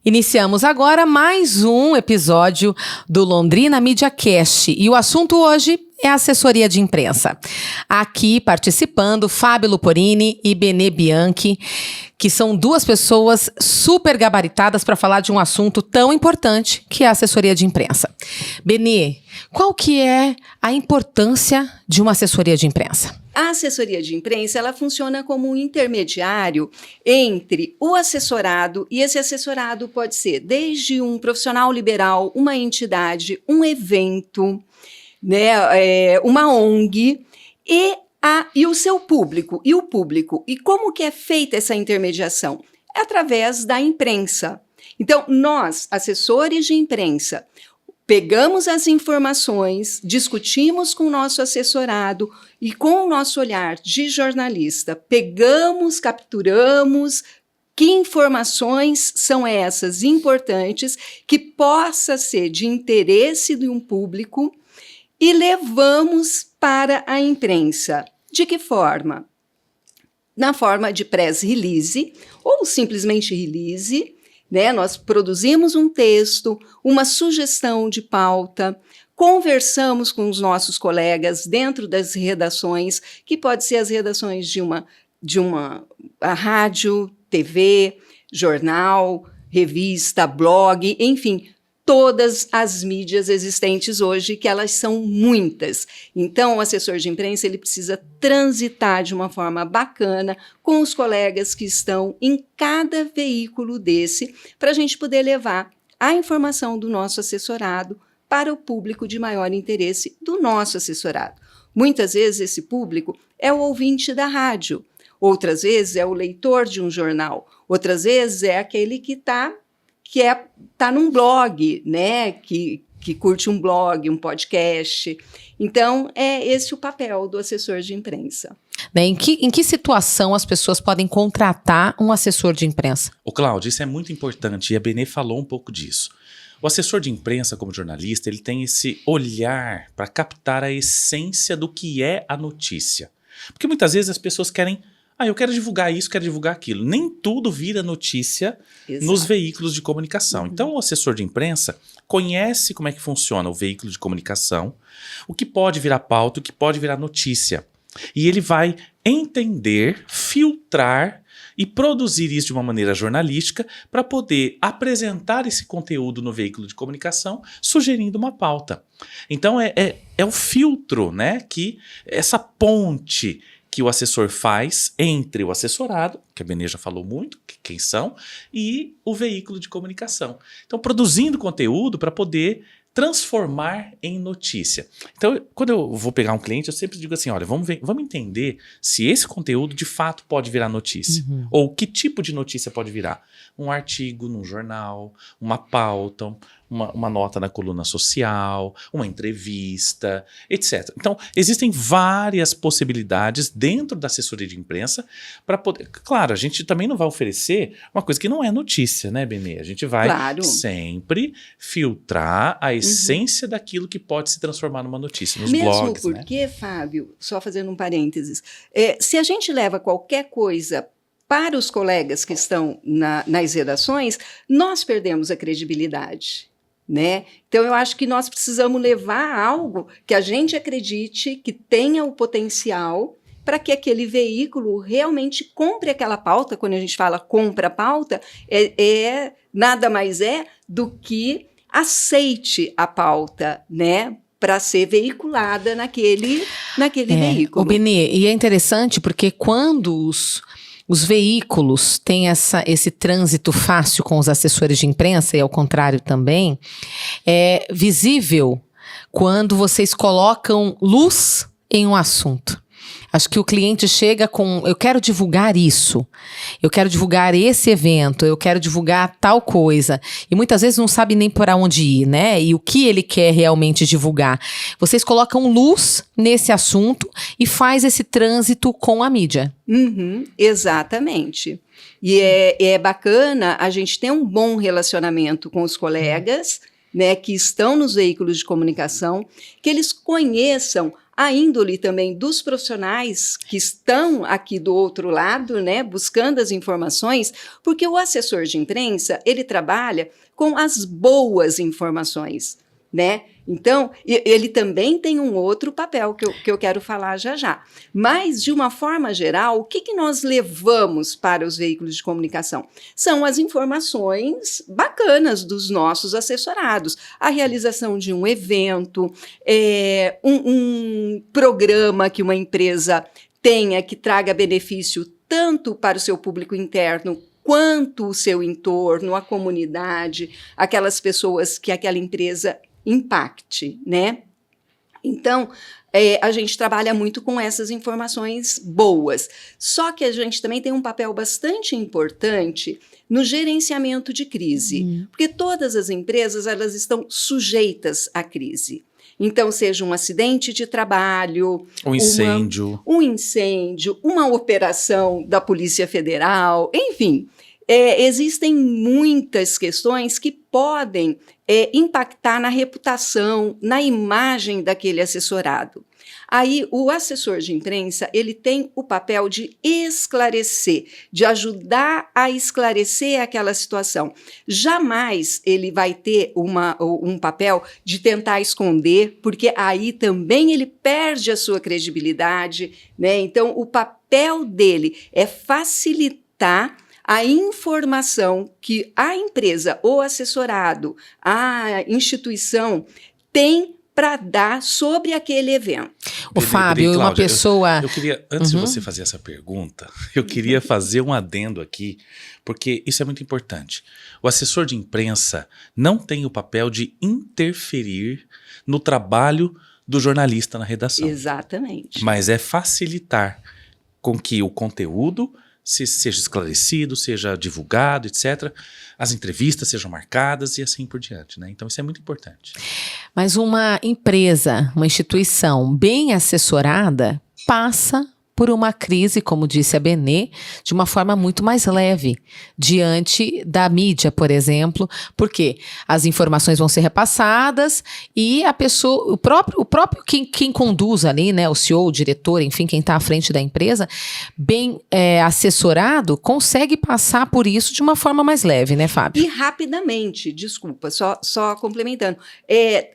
Iniciamos agora mais um episódio do Londrina Media Cast e o assunto hoje é a assessoria de imprensa. Aqui participando Fábio Luporini e Benê Bianchi, que são duas pessoas super gabaritadas para falar de um assunto tão importante que é a assessoria de imprensa. Benê, qual que é a importância de uma assessoria de imprensa? A assessoria de imprensa, ela funciona como um intermediário entre o assessorado, e esse assessorado pode ser desde um profissional liberal, uma entidade, um evento, né, uma ONG, e o seu público. E o público. E como que é feita essa intermediação? É através da imprensa. Então, nós, assessores de imprensa, pegamos as informações, discutimos com o nosso assessorado e com o nosso olhar de jornalista, pegamos, capturamos que informações são essas importantes que possa ser de interesse de um público e levamos para a imprensa. De que forma? Na forma de press release ou simplesmente release, né? Nós produzimos um texto, uma sugestão de pauta, conversamos com os nossos colegas dentro das redações, que pode ser as redações de a rádio, TV, jornal, revista, blog, enfim, todas as mídias existentes hoje, que elas são muitas. Então, o assessor de imprensa ele precisa transitar de uma forma bacana com os colegas que estão em cada veículo desse, para a gente poder levar a informação do nosso assessorado para o público de maior interesse do nosso assessorado. Muitas vezes esse público é o ouvinte da rádio, outras vezes é o leitor de um jornal, outras vezes é aquele que está num blog, né? Que curte um blog, um podcast. Então, é esse o papel do assessor de imprensa. Em que situação as pessoas podem contratar um assessor de imprensa? Ô, Cláudio, isso é muito importante e a Benê falou um pouco disso. O assessor de imprensa, como jornalista, ele tem esse olhar para captar a essência do que é a notícia. Porque muitas vezes as pessoas querem... eu quero divulgar isso, quero divulgar aquilo. Nem tudo vira notícia nos veículos de comunicação. Então, o assessor de imprensa conhece como é que funciona o veículo de comunicação, o que pode virar pauta, o que pode virar notícia. E ele vai entender, filtrar e produzir isso de uma maneira jornalística para poder apresentar esse conteúdo no veículo de comunicação, sugerindo uma pauta. Então, é o filtro, né, que essa ponte que o assessor faz entre o assessorado, que a Benê já falou muito, quem são, e o veículo de comunicação. Então, produzindo conteúdo para poder transformar em notícia. Então, quando eu vou pegar um cliente, eu sempre digo assim, olha, vamos entender se esse conteúdo de fato pode virar notícia. Ou que tipo de notícia pode virar. Um artigo num jornal, uma pauta, uma nota na coluna social, uma entrevista, etc. Então, existem várias possibilidades dentro da assessoria de imprensa para poder... Claro, a gente também não vai oferecer uma coisa que não é notícia, né, Benê? A gente vai sempre filtrar a essência daquilo que pode se transformar numa notícia, nos blogs. Mesmo porque, né? Fábio, só fazendo um parênteses, se a gente leva qualquer coisa para os colegas que estão nas redações, nós perdemos a credibilidade. Né? Então, eu acho que nós precisamos levar algo que a gente acredite que tenha o potencial para que aquele veículo realmente compre aquela pauta. Quando a gente fala compra a pauta, nada mais é do que aceite a pauta, né? Para ser veiculada naquele veículo. O Benê, e é interessante porque quando os veículos têm esse trânsito fácil com os assessores de imprensa, e ao contrário também, é visível quando vocês colocam luz em um assunto. Acho que o cliente chega com, eu quero divulgar isso, eu quero divulgar esse evento, eu quero divulgar tal coisa. E muitas vezes não sabe nem por onde ir, né? E o que ele quer realmente divulgar. Vocês colocam luz nesse assunto e faz esse trânsito com a mídia. Exatamente. E é bacana a gente ter um bom relacionamento com os colegas, né, que estão nos veículos de comunicação, que eles conheçam a índole também dos profissionais que estão aqui do outro lado, né, buscando as informações, porque o assessor de imprensa, ele trabalha com as boas informações, né? Então, ele também tem um outro papel que eu quero falar já já. Mas, de uma forma geral, o que nós levamos para os veículos de comunicação? São as informações bacanas dos nossos assessorados. A realização de um evento, um programa que uma empresa tenha que traga benefício tanto para o seu público interno quanto o seu entorno, a comunidade, aquelas pessoas que aquela empresa impacte, né? Então, a gente trabalha muito com essas informações boas. Só que a gente também tem um papel bastante importante no gerenciamento de crise, porque todas as empresas, elas estão sujeitas à crise. Então, seja um acidente de trabalho, um incêndio, uma operação da Polícia Federal, enfim, existem muitas questões que podem impactar na reputação, na imagem daquele assessorado. Aí, o assessor de imprensa, ele tem o papel de esclarecer, de ajudar a esclarecer aquela situação. Jamais ele vai ter um papel de tentar esconder, porque aí também ele perde a sua credibilidade, né? Então, o papel dele é facilitar a informação que a empresa, o assessorado, a instituição tem para dar sobre aquele evento. O Fábio, Cláudia, uma pessoa... Eu queria, antes de você fazer essa pergunta, eu queria fazer um adendo aqui, porque isso é muito importante. O assessor de imprensa não tem o papel de interferir no trabalho do jornalista na redação. Exatamente. Mas é facilitar com que o conteúdo seja esclarecido, seja divulgado, etc. As entrevistas sejam marcadas e assim por diante, né? Então isso é muito importante. Mas uma empresa, uma instituição bem assessorada passa por uma crise, como disse a Benê, de uma forma muito mais leve, diante da mídia, por exemplo, porque as informações vão ser repassadas e a pessoa, o próprio quem conduz ali, né, o CEO, o diretor, enfim, quem está à frente da empresa, bem assessorado, consegue passar por isso de uma forma mais leve, né, Fábio? E rapidamente, desculpa, só complementando,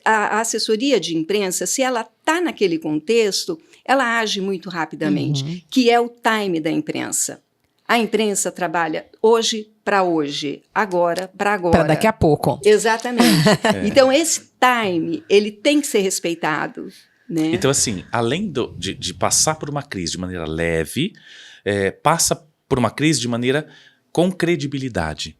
a assessoria de imprensa, se ela está naquele contexto, ela age muito rapidamente, que é o time da imprensa. A imprensa trabalha hoje para hoje, agora para agora. Para daqui a pouco. Exatamente. Então, esse time, ele tem que ser respeitado, né? Então, assim, além de passar por uma crise de maneira leve, passa por uma crise de maneira com credibilidade.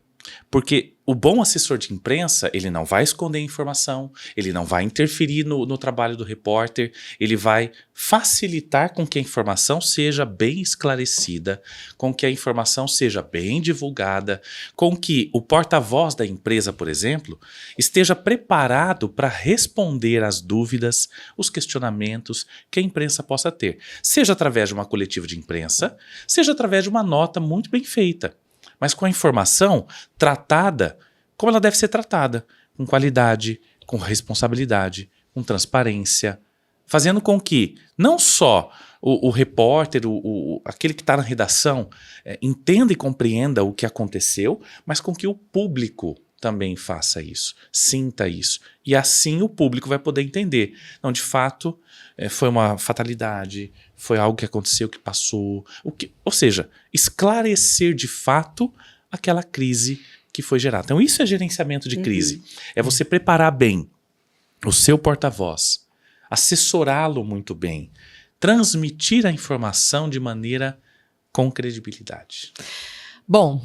Porque o bom assessor de imprensa, ele não vai esconder informação, ele não vai interferir no trabalho do repórter, ele vai facilitar com que a informação seja bem esclarecida, com que a informação seja bem divulgada, com que o porta-voz da empresa, por exemplo, esteja preparado para responder às dúvidas, os questionamentos que a imprensa possa ter. Seja através de uma coletiva de imprensa, seja através de uma nota muito bem feita, mas com a informação tratada como ela deve ser tratada, com qualidade, com responsabilidade, com transparência, fazendo com que não só o repórter, aquele que está na redação, entenda e compreenda o que aconteceu, mas com que o público também faça isso, sinta isso. E assim o público vai poder entender. Não, de fato, foi uma fatalidade, foi algo que aconteceu, que passou. Ou seja, esclarecer de fato aquela crise que foi gerada. Então isso é gerenciamento de crise. É você preparar bem o seu porta-voz, assessorá-lo muito bem, transmitir a informação de maneira com credibilidade. Bom,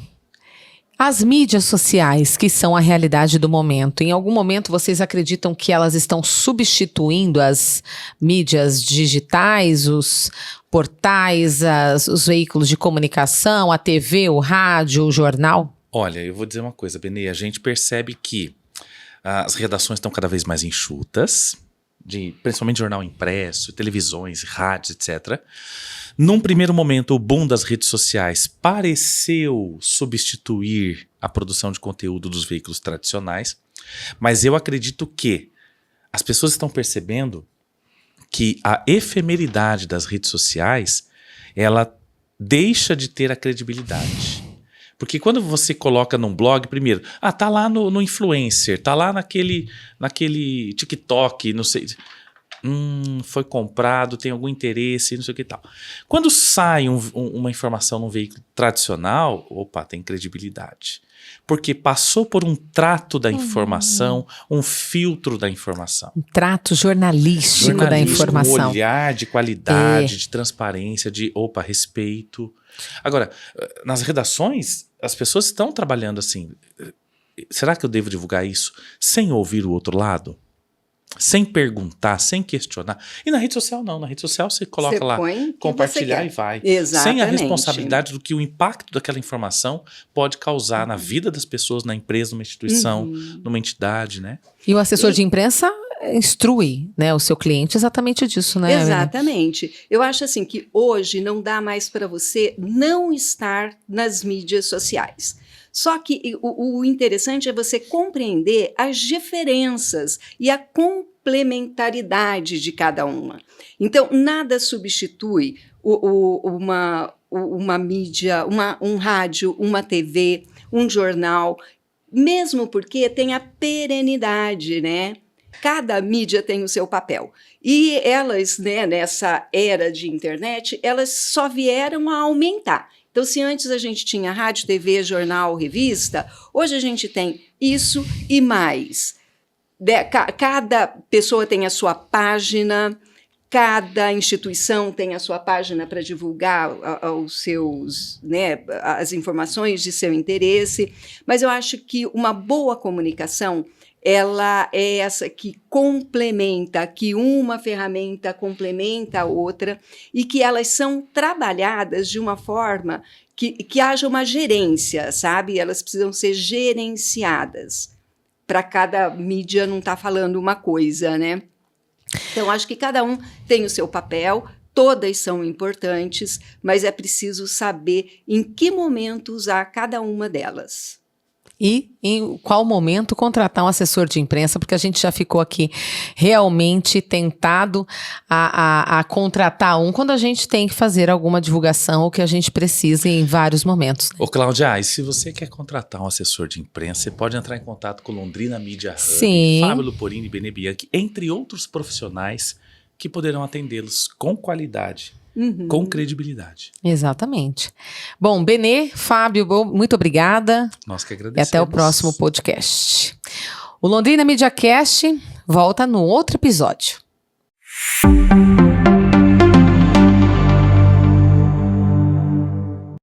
as mídias sociais, que são a realidade do momento, em algum momento vocês acreditam que elas estão substituindo as mídias digitais, os portais, os veículos de comunicação, a TV, o rádio, o jornal? Olha, eu vou dizer uma coisa, Benê, a gente percebe que as redações estão cada vez mais enxutas, principalmente jornal impresso, televisões, rádios, etc. Num primeiro momento, o boom das redes sociais pareceu substituir a produção de conteúdo dos veículos tradicionais, mas eu acredito que as pessoas estão percebendo que a efemeridade das redes sociais, ela deixa de ter a credibilidade. Porque quando você coloca num blog, primeiro, tá lá no influencer, tá lá naquele TikTok, não sei, foi comprado, tem algum interesse, não sei o que e tal. Quando sai uma informação num veículo tradicional, tem credibilidade. Porque passou por um trato da informação, um filtro da informação. Um trato jornalístico da informação. Um olhar de qualidade, de transparência, de respeito. Agora, nas redações, as pessoas estão trabalhando assim. Será que eu devo divulgar isso sem ouvir o outro lado? Sem perguntar, sem questionar. E na rede social não. Na rede social você coloca lá, compartilhar e vai. Exatamente. Sem a responsabilidade do que o impacto daquela informação pode causar na vida das pessoas, na empresa, numa instituição, numa entidade, né? E o assessor de imprensa instrui, né, o seu cliente exatamente disso, né? Exatamente. Eu acho assim que hoje não dá mais para você não estar nas mídias sociais. Só que o interessante é você compreender as diferenças e a complementaridade de cada uma. Então, nada substitui uma mídia, um rádio, uma TV, um jornal, mesmo porque tem a perenidade, né? Cada mídia tem o seu papel. E elas, né, nessa era de internet, elas só vieram a aumentar. Então, se antes a gente tinha rádio, TV, jornal, revista, hoje a gente tem isso e mais. Cada pessoa tem a sua página, cada instituição tem a sua página para divulgar os seus, né, as informações de seu interesse. Mas eu acho que uma boa comunicação, ela é essa que complementa, que uma ferramenta complementa a outra e que elas são trabalhadas de uma forma que haja uma gerência, sabe? Elas precisam ser gerenciadas para cada mídia não estar falando uma coisa, né? Então, acho que cada um tem o seu papel, todas são importantes, mas é preciso saber em que momento usar cada uma delas. E em qual momento contratar um assessor de imprensa, porque a gente já ficou aqui realmente tentado a contratar quando a gente tem que fazer alguma divulgação ou que a gente precisa em vários momentos. Né? Ô Cláudia, e se você quer contratar um assessor de imprensa, você pode entrar em contato com Londrina Media Hub, Sim. Fábio Luporini, Benê Bianchi, entre outros profissionais que poderão atendê-los com qualidade. Com credibilidade. Exatamente. Bom, Benê, Fábio, muito obrigada. Nós que agradecemos. E até o próximo podcast. O Londrina Media Cast volta no outro episódio.